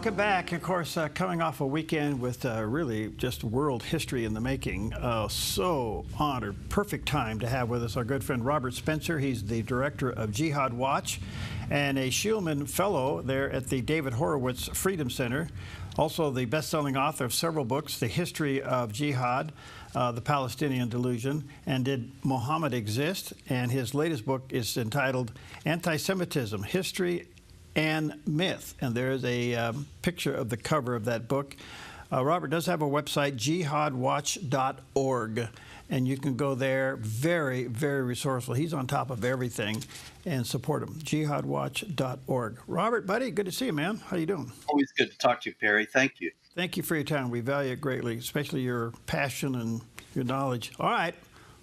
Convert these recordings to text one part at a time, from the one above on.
Welcome back. Of course, coming off a weekend with really just world history in the making. So honored. Perfect time to have with us our good friend Robert Spencer. He's the director of Jihad Watch and a Shulman Fellow there at the David Horowitz Freedom Center. Also the best-selling author of several books, The History of Jihad, The Palestinian Delusion, and Did Muhammad Exist? And his latest book is entitled Antisemitism, History and Myth. And there's a picture of the cover of that book. Robert does have a website, jihadwatch.org, and you can go there. Very, very resourceful. He's on top of everything, and support him. jihadwatch.org. Robert, buddy, good to see you, man. How you doing? Always good to talk to you, Perry. Thank you. Thank you for your time. We value it greatly, especially your passion and your knowledge. All right,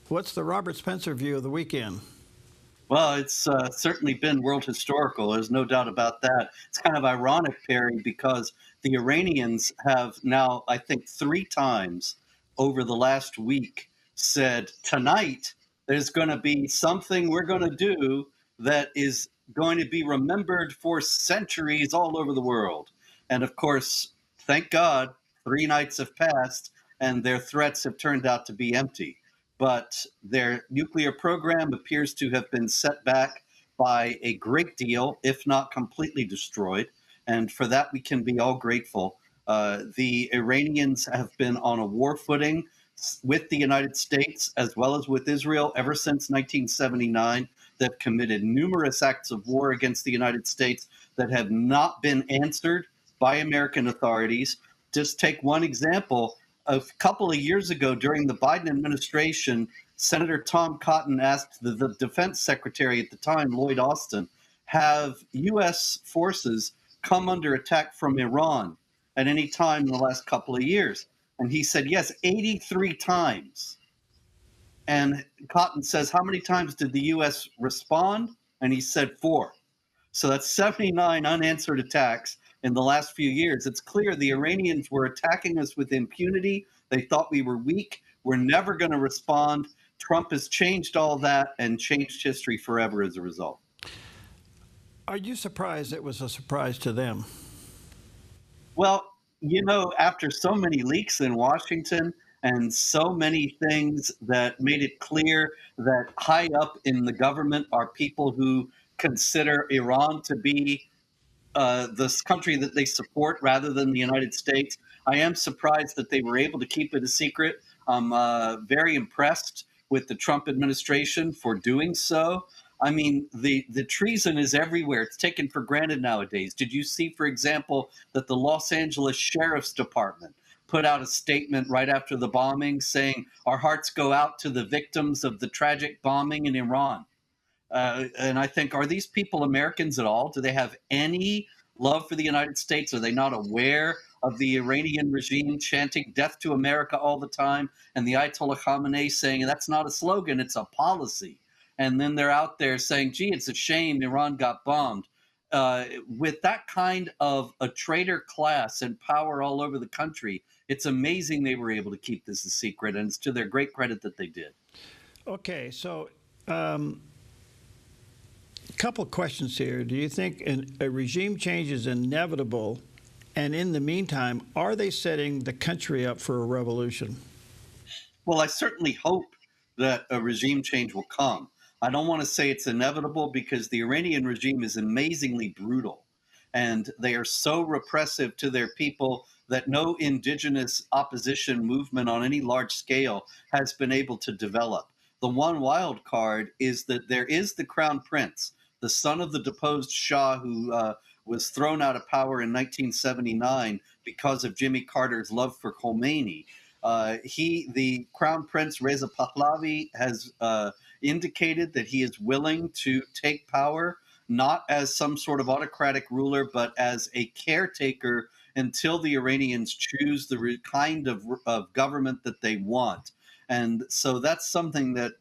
what's the Robert Spencer view of the weekend? Well, it's certainly been world historical. There's no doubt about that. It's kind of ironic, Perry, because the Iranians have now, I think, 3 times over the last week said, tonight there's going to be something we're going to do that is going to be remembered for centuries all over the world. And of course, thank God, 3 nights have passed and their threats have turned out to be empty. But their nuclear program appears to have been set back by a great deal, if not completely destroyed. And for that, we can be all grateful. The Iranians have been on a war footing with the United States as well as with Israel ever since 1979. They've committed numerous acts of war against the United States that have not been answered by American authorities. Just take one example. A couple of years ago, during the Biden administration, Senator Tom Cotton asked the defense secretary at the time, Lloyd Austin, have U.S. forces come under attack from Iran at any time in the last couple of years? And he said, yes, 83 times. And Cotton says, how many times did the U.S. respond? And he said 4. So that's 79 unanswered attacks in the last few years. It's clear the Iranians were attacking us with impunity. They thought we were weak. We're never going to respond. Trump has changed all that and changed history forever as a result. Are you surprised it was a surprise to them? Well, after so many leaks in Washington and so many things that made it clear that high up in the government are people who consider Iran to be this country that they support rather than the United States. I am surprised that they were able to keep it a secret. I'm very impressed with the Trump administration for doing so. I mean, the treason is everywhere. It's taken for granted nowadays. Did you see, for example, that the Los Angeles Sheriff's Department put out a statement right after the bombing saying, our hearts go out to the victims of the tragic bombing in Iran? And I think, are these people Americans at all? Do they have any love for the United States? Are they not aware of the Iranian regime chanting death to America all the time? And the Ayatollah Khamenei saying that's not a slogan, it's a policy. And then they're out there saying, gee, it's a shame Iran got bombed. With that kind of a traitor class and power all over the country, it's amazing they were able to keep this a secret. And it's to their great credit that they did. Okay, so couple questions here. Do you think a regime change is inevitable? And in the meantime, are they setting the country up for a revolution? Well, I certainly hope that a regime change will come. I don't want to say it's inevitable because the Iranian regime is amazingly brutal. And they are so repressive to their people that no indigenous opposition movement on any large scale has been able to develop. The one wild card is that there is the crown prince, the son of the deposed Shah who was thrown out of power in 1979 because of Jimmy Carter's love for Khomeini. The crown prince Reza Pahlavi has indicated that he is willing to take power, not as some sort of autocratic ruler, but as a caretaker until the Iranians choose the kind of government that they want. And so that's something that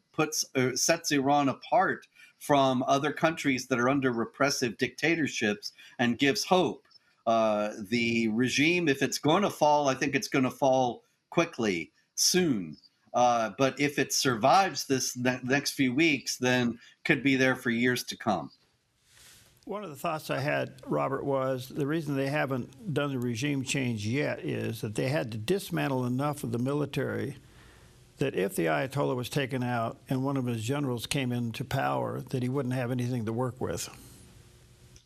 sets Iran apart from other countries that are under repressive dictatorships and gives hope. The regime, if it's going to fall, I think it's going to fall quickly, soon. But if it survives this next few weeks, then could be there for years to come. One of the thoughts I had, Robert, was the reason they haven't done the regime change yet is that they had to dismantle enough of the military that if the Ayatollah was taken out and one of his generals came into power, that he wouldn't have anything to work with.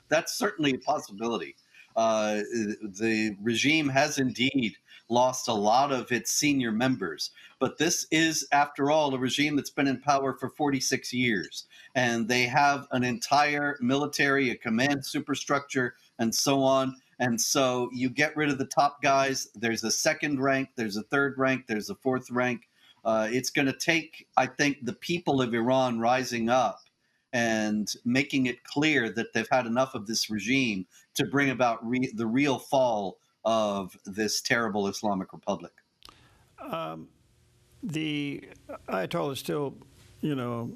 That's certainly a possibility. The regime has indeed lost a lot of its senior members, but this is, after all, a regime that's been in power for 46 years, and they have an entire military, a command superstructure, and so on. And so you get rid of the top guys. There's a second rank, there's a third rank, there's a fourth rank. It's going to take, I think, the people of Iran rising up and making it clear that they've had enough of this regime to bring about the real fall of this terrible Islamic Republic. The Ayatollah is still,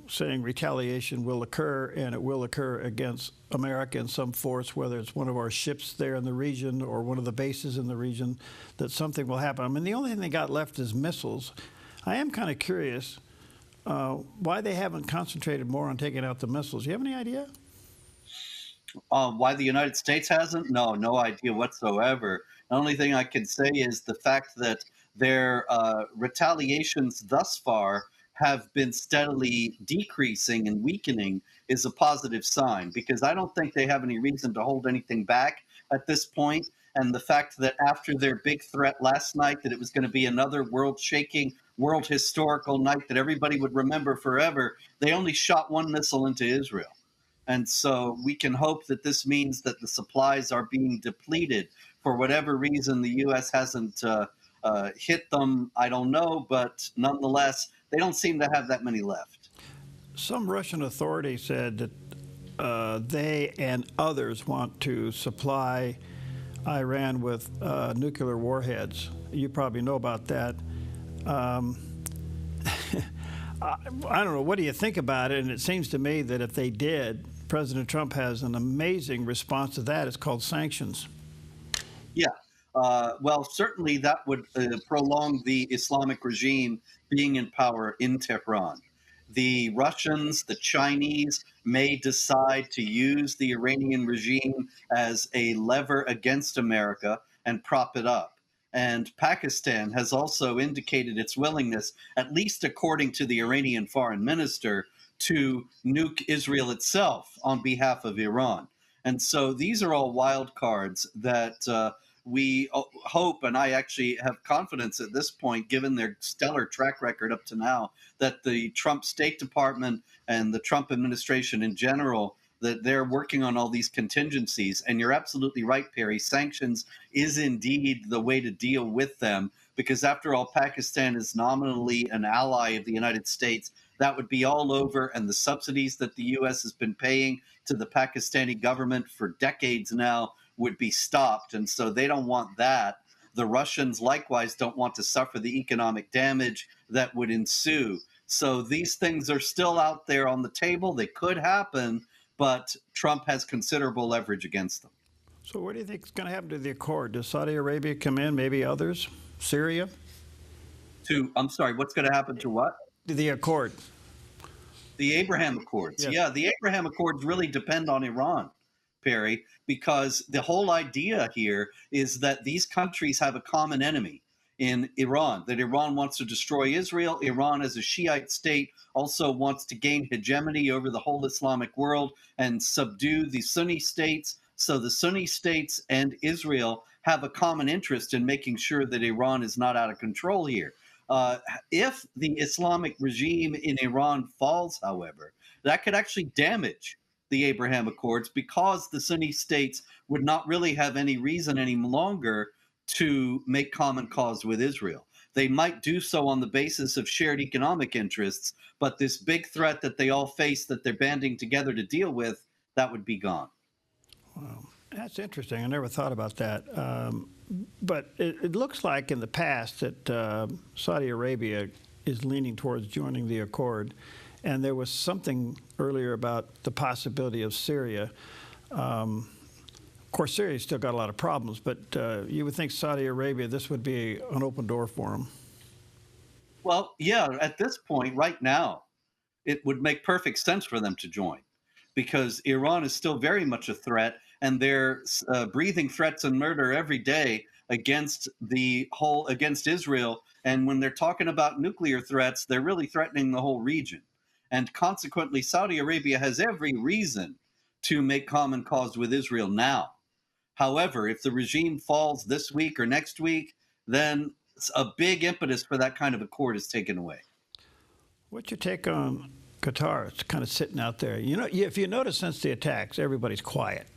saying retaliation will occur, and it will occur against America in some force, whether it's one of our ships there in the region or one of the bases in the region, that something will happen. I mean, the only thing they got left is missiles. I am kind of curious why they haven't concentrated more on taking out the missiles. Do you have any idea? Why the United States hasn't? No idea whatsoever. The only thing I can say is the fact that their retaliations thus far have been steadily decreasing and weakening is a positive sign, because I don't think they have any reason to hold anything back at this point. And the fact that after their big threat last night, that it was going to be another world-shaking, world historical night that everybody would remember forever, they only shot one missile into Israel. And so we can hope that this means that the supplies are being depleted. For whatever reason, the U.S. hasn't hit them, I don't know, but nonetheless, they don't seem to have that many left. Some Russian authority said that they and others want to supply Iran with nuclear warheads. You probably know about that. I don't know. What do you think about it? And it seems to me that if they did, President Trump has an amazing response to that. It's called sanctions. Yeah. Well, certainly that would prolong the Islamic regime being in power in Tehran. The Russians, the Chinese may decide to use the Iranian regime as a lever against America and prop it up. And Pakistan has also indicated its willingness, at least according to the Iranian foreign minister, to nuke Israel itself on behalf of Iran. And so these are all wild cards that we hope, and I actually have confidence at this point, given their stellar track record up to now, that the Trump State Department and the Trump administration in general, that they're working on all these contingencies. And you're absolutely right, Perry. Sanctions is indeed the way to deal with them, because after all, Pakistan is nominally an ally of the United States. That would be all over, and the subsidies that the U.S. has been paying to the Pakistani government for decades now would be stopped, and so they don't want that. The Russians likewise don't want to suffer the economic damage that would ensue. So these things are still out there on the table. They could happen, but Trump has considerable leverage against them. So what do you think is going to happen to the accord? Does Saudi Arabia come in, maybe others? Syria? I'm sorry, what's going to happen to what? The accord. The Abraham Accords. Yes. Yeah, the Abraham Accords really depend on Iran, Perry, because the whole idea here is that these countries have a common enemy in Iran, that Iran wants to destroy Israel. Iran, as a Shiite state, also wants to gain hegemony over the whole Islamic world and subdue the Sunni states. So the Sunni states and Israel have a common interest in making sure that Iran is not out of control here. If the Islamic regime in Iran falls, however, that could actually damage the Abraham Accords, because the Sunni states would not really have any reason any longer to make common cause with Israel. They might do so on the basis of shared economic interests, but this big threat that they all face that they're banding together to deal with, that would be gone. Wow. That's interesting. I never thought about that. But it looks like in the past that Saudi Arabia is leaning towards joining the accord. And there was something earlier about the possibility of Syria. Of course, Syria's still got a lot of problems, but you would think Saudi Arabia, this would be an open door for them. Well, yeah, at this point, right now, it would make perfect sense for them to join. because Iran is still very much a threat, and they're breathing threats and murder every day against Israel. And when they're talking about nuclear threats, they're really threatening the whole region. And consequently, Saudi Arabia has every reason to make common cause with Israel now. However, if the regime falls this week or next week, then a big impetus for that kind of accord is taken away. What's your take on Qatar? It's kind of sitting out there. You know, if you notice since the attacks, everybody's quiet.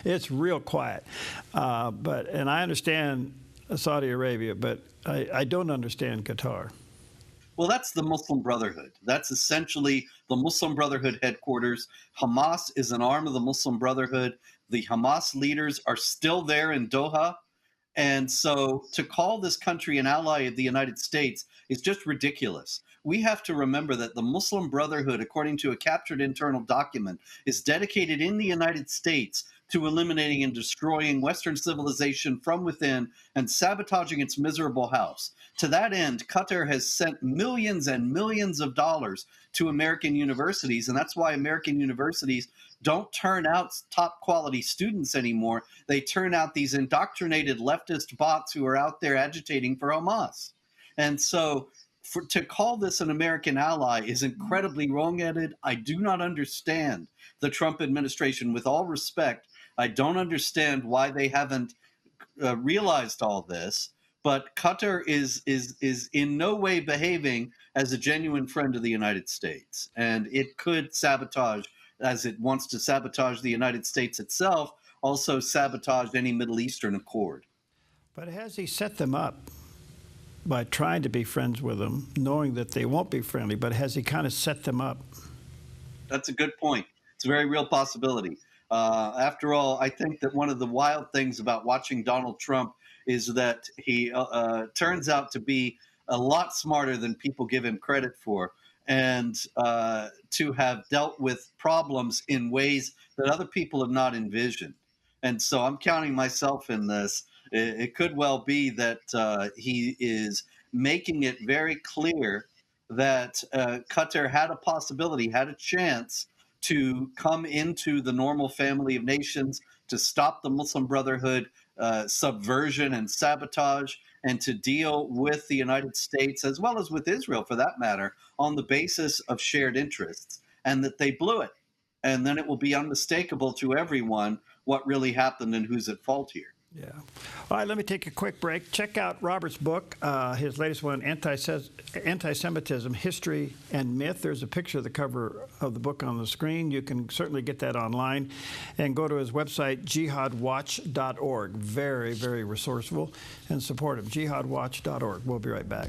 It's real quiet. And I understand Saudi Arabia, but I don't understand Qatar. Well, that's the Muslim Brotherhood. That's essentially the Muslim Brotherhood headquarters. Hamas is an arm of the Muslim Brotherhood. The Hamas leaders are still there in Doha. And so to call this country an ally of the United States is just ridiculous. We have to remember that the Muslim Brotherhood, according to a captured internal document, is dedicated in the United States to eliminating and destroying Western civilization from within and sabotaging its miserable house. To that end, Qatar has sent millions and millions of dollars to American universities, and that's why American universities don't turn out top quality students anymore. They turn out these indoctrinated leftist bots who are out there agitating for Hamas. And so to call this an American ally is incredibly wrong-headed. I do not understand the Trump administration. With all respect, I don't understand why they haven't realized all this. But Qatar is in no way behaving as a genuine friend of the United States. And it could sabotage, as it wants to sabotage the United States itself, also sabotage any Middle Eastern accord. But has he set them up by trying to be friends with them, knowing that they won't be friendly, but has he kind of set them up? That's a good point. It's a very real possibility. After all, I think that one of the wild things about watching Donald Trump is that he turns out to be a lot smarter than people give him credit for, and to have dealt with problems in ways that other people have not envisioned. And so I'm counting myself in this. It could well be that he is making it very clear that Qatar had a possibility, had a chance to come into the normal family of nations, to stop the Muslim Brotherhood subversion and sabotage, and to deal with the United States, as well as with Israel for that matter, on the basis of shared interests, and that they blew it. And then it will be unmistakable to everyone what really happened and who's at fault here. Yeah. All right, let me take a quick break. Check out Robert's book, his latest one, Antisemitism, History and Myth. There's a picture of the cover of the book on the screen. You can certainly get that online. And go to his website, jihadwatch.org. Very, very resourceful, and support him, jihadwatch.org. We'll be right back.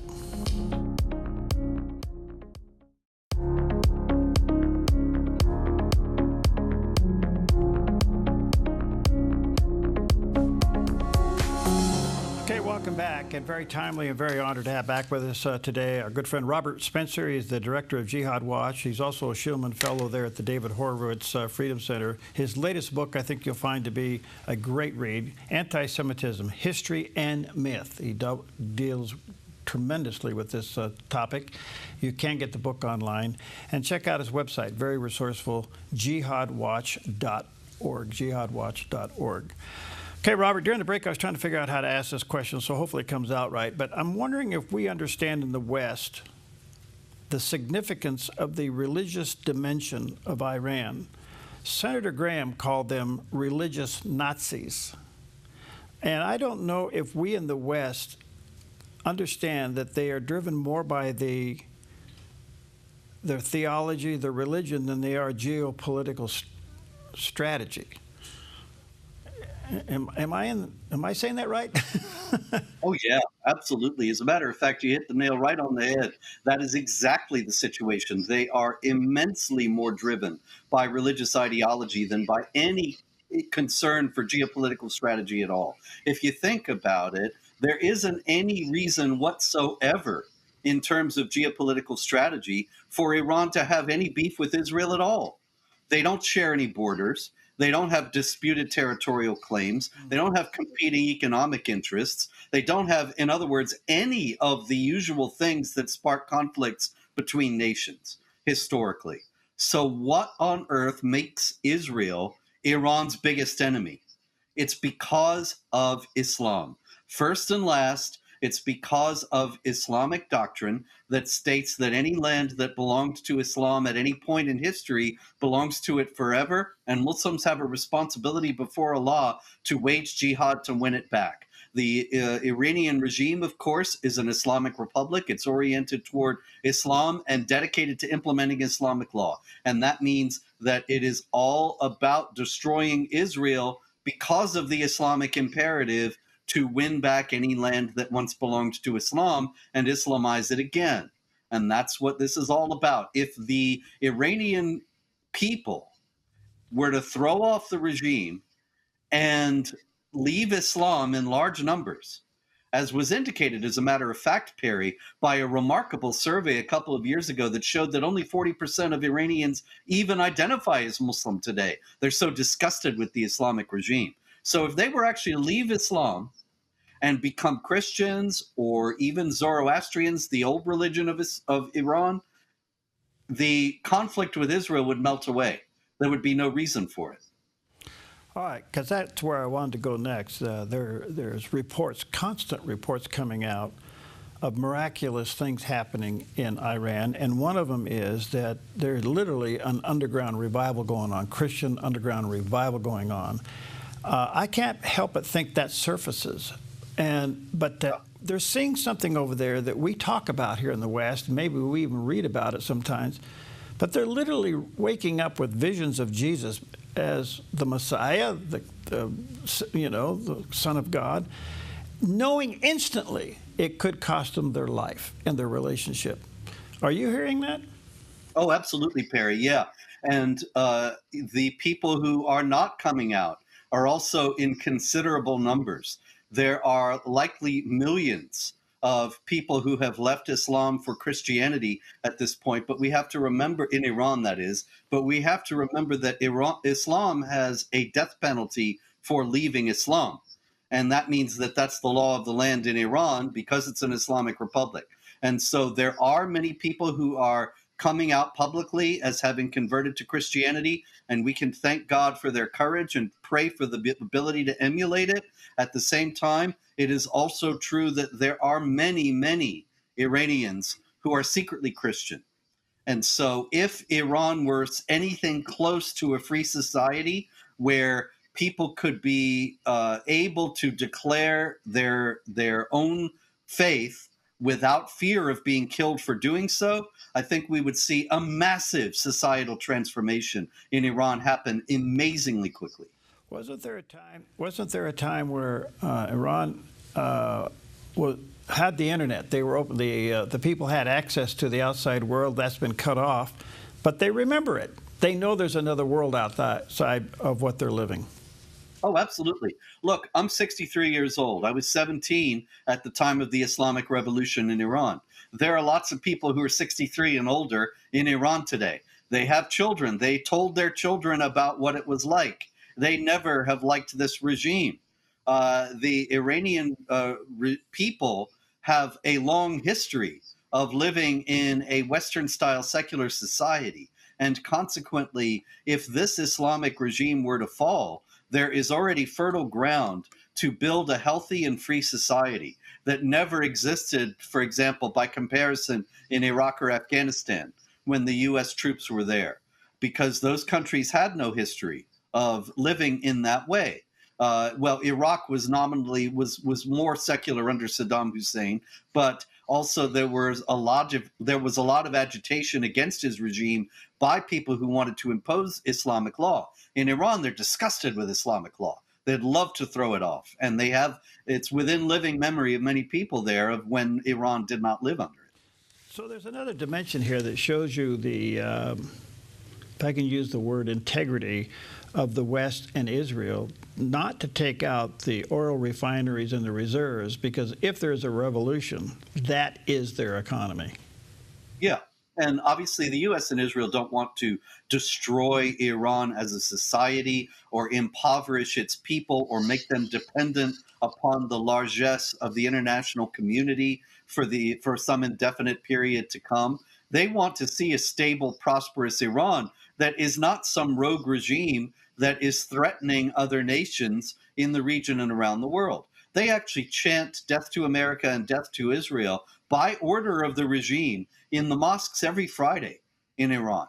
Welcome back, and very timely and very honored to have back with us today our good friend Robert Spencer. He's the director of Jihad Watch. He's also a Shulman Fellow there at the David Horowitz Freedom Center. His latest book, I think you'll find to be a great read, Antisemitism, History and Myth. He deals tremendously with this topic. You can get the book online. And check out his website, very resourceful, jihadwatch.org, jihadwatch.org. Okay, Robert, during the break, I was trying to figure out how to ask this question, so hopefully it comes out right. But I'm wondering if we understand in the West the significance of the religious dimension of Iran. Senator Graham called them religious Nazis. And I don't know if we in the West understand that they are driven more by their theology, their religion, than they are geopolitical strategy. Am I saying that right? Oh, yeah, absolutely. As a matter of fact, you hit the nail right on the head. That is exactly the situation. They are immensely more driven by religious ideology than by any concern for geopolitical strategy at all. If you think about it, there isn't any reason whatsoever in terms of geopolitical strategy for Iran to have any beef with Israel at all. They don't share any borders. They don't have disputed territorial claims. They don't have competing economic interests. They don't have, in other words, any of the usual things that spark conflicts between nations historically. So, what on earth makes Israel Iran's biggest enemy? It's because of Islam. First and last, it's because of Islamic doctrine that states that any land that belonged to Islam at any point in history belongs to it forever, and Muslims have a responsibility before Allah to wage jihad to win it back. The Iranian regime, of course, is an Islamic republic. It's oriented toward Islam and dedicated to implementing Islamic law. And that means that it is all about destroying Israel because of the Islamic imperative to win back any land that once belonged to Islam and Islamize it again. And that's what this is all about. If the Iranian people were to throw off the regime and leave Islam in large numbers, as was indicated, as a matter of fact, Perry, by a remarkable survey a couple of years ago that showed that only 40% of Iranians even identify as Muslim today. They're so disgusted with the Islamic regime. So if they were actually to leave Islam and become Christians or even Zoroastrians, the old religion of Iran, the conflict with Israel would melt away. There would be no reason for it. All right, because that's where I wanted to go next. There's reports, constant reports coming out of miraculous things happening in Iran, and one of them is that there's literally an underground revival going on, Christian underground revival going on. I can't help but think that surfaces, but they're seeing something over there that we talk about here in the West. Maybe we even read about it sometimes, but they're literally waking up with visions of Jesus as the Messiah, the Son of God, knowing instantly it could cost them their life and their relationship. Are you hearing that? Oh, absolutely, Perry. Yeah. And the people who are not coming out are also in considerable numbers. There are likely millions of people who have left Islam for Christianity at this point. But we have to remember, in Iran, that is, but we have to remember that Islam has a death penalty for leaving Islam. And that means that that's the law of the land in Iran because it's an Islamic republic. And so there are many people who are coming out publicly as having converted to Christianity, and we can thank God for their courage and pray for the ability to emulate it. At the same time, it is also true that there are many, many Iranians who are secretly Christian. And so if Iran were anything close to a free society where people could be able to declare their own faith without fear of being killed for doing so, I think we would see a massive societal transformation in Iran happen amazingly quickly. Wasn't there a time where Iran had the internet? They were open. The people had access to the outside world. That's been cut off, but they remember it. They know there's another world outside of what they're living. Oh, absolutely. Look, I'm 63 years old. I was 17 at the time of the Islamic Revolution in Iran. There are lots of people who are 63 and older in Iran today. They have children. They told their children about what it was like. They never have liked this regime. The Iranian people have a long history of living in a Western-style secular society. And consequently, if this Islamic regime were to fall, there is already fertile ground to build a healthy and free society that never existed, for example, by comparison, in Iraq or Afghanistan when the U.S. troops were there, because those countries had no history of living in that way. Well, Iraq was nominally was more secular under Saddam Hussein, but also there was a lot of agitation against his regime by people who wanted to impose Islamic law. In Iran, they're disgusted with Islamic law. They'd love to throw it off, and it's within living memory of many people there of when Iran did not live under it. So there's another dimension here that shows you the, if I can use the word integrity, of the West and Israel, not to take out the oil refineries and the reserves, because if there's a revolution, that is their economy. Yeah. And obviously, the U.S. and Israel don't want to destroy Iran as a society or impoverish its people or make them dependent upon the largesse of the international community for some indefinite period to come. They want to see a stable, prosperous Iran that is not some rogue regime that is threatening other nations in the region and around the world. They actually chant death to America and death to Israel by order of the regime in the mosques every Friday in Iran.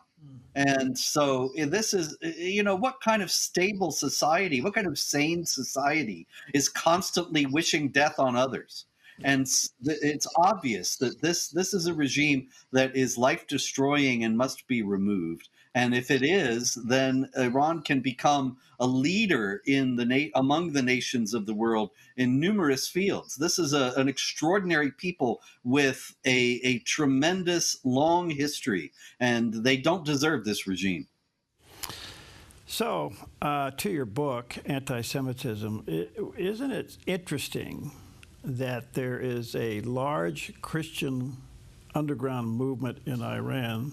And so this is, what kind of stable society, what kind of sane society is constantly wishing death on others? And it's obvious that this is a regime that is life destroying and must be removed. And if it is, then Iran can become a leader in among the nations of the world in numerous fields. This is an extraordinary people with a tremendous long history, and they don't deserve this regime. So, to your book, Antisemitism, isn't it interesting that there is a large Christian underground movement in Iran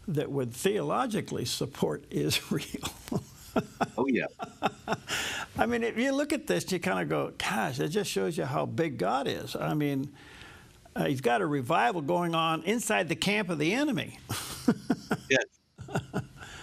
that would theologically support Israel? Oh, yeah. I mean, if you look at this, you kind of go, gosh, it just shows you how big God is. I mean, he's got a revival going on inside the camp of the enemy. Yes.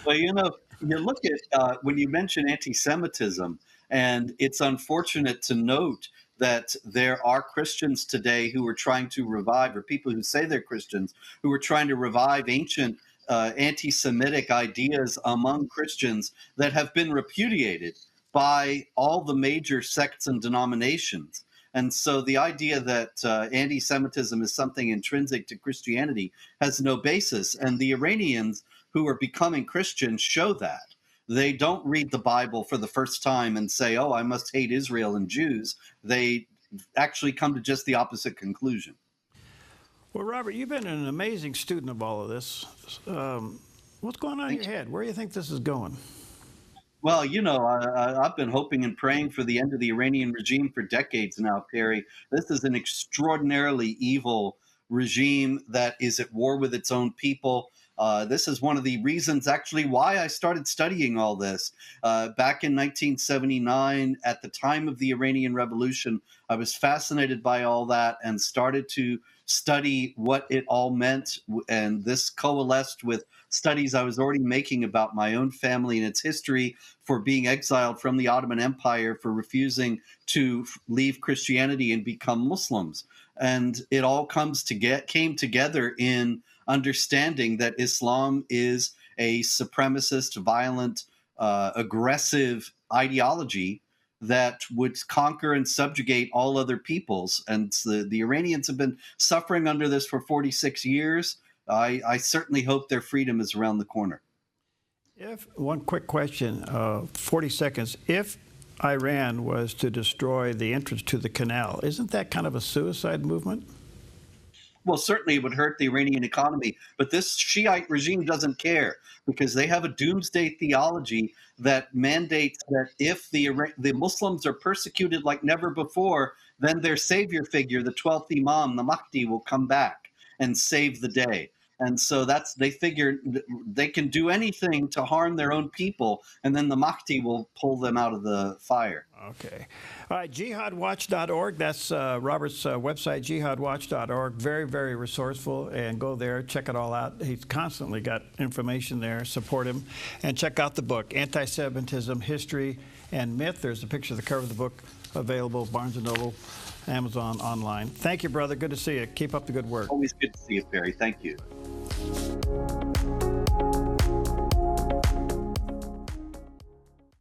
Well, you look at when you mention anti-Semitism, and it's unfortunate to note that there are Christians today who are trying to revive, or people who say they're Christians, who are trying to revive ancient anti-Semitic ideas among Christians that have been repudiated by all the major sects and denominations. And so the idea that anti-Semitism is something intrinsic to Christianity has no basis. And the Iranians who are becoming Christians show that. They don't read the Bible for the first time and say, oh, I must hate Israel and Jews. They actually come to just the opposite conclusion. Well, Robert, you've been an amazing student of all of this. What's going on in your head? Where do you think this is going? Well, I've been hoping and praying for the end of the Iranian regime for decades now, Perry. This is an extraordinarily evil regime that is at war with its own people. This is one of the reasons, actually, why I started studying all this. Back in 1979, at the time of the Iranian Revolution, I was fascinated by all that and started to study what it all meant. And this coalesced with studies I was already making about my own family and its history, for being exiled from the Ottoman Empire, for refusing to leave Christianity and become Muslims. And it all came together in understanding that Islam is a supremacist, violent, aggressive ideology that would conquer and subjugate all other peoples. And the Iranians have been suffering under this for 46 years. I certainly hope their freedom is around the corner. One quick question, 40 seconds. If Iran was to destroy the entrance to the canal, isn't that kind of a suicide movement? Well, certainly it would hurt the Iranian economy, but this Shiite regime doesn't care, because they have a doomsday theology that mandates that if the Muslims are persecuted like never before, then their savior figure, the 12th Imam, the Mahdi, will come back and save the day. And so they figure they can do anything to harm their own people, and then the Mahdi will pull them out of the fire. Okay. All right, jihadwatch.org. That's Robert's website, jihadwatch.org. Very, very resourceful, and go there, check it all out. He's constantly got information there. Support him. And check out the book, Antisemitism, History and Myth. There's a picture of the cover of the book available, Barnes & Noble, Amazon, online. Thank you, brother. Good to see you. Keep up the good work. Always good to see you, Perry. Thank you.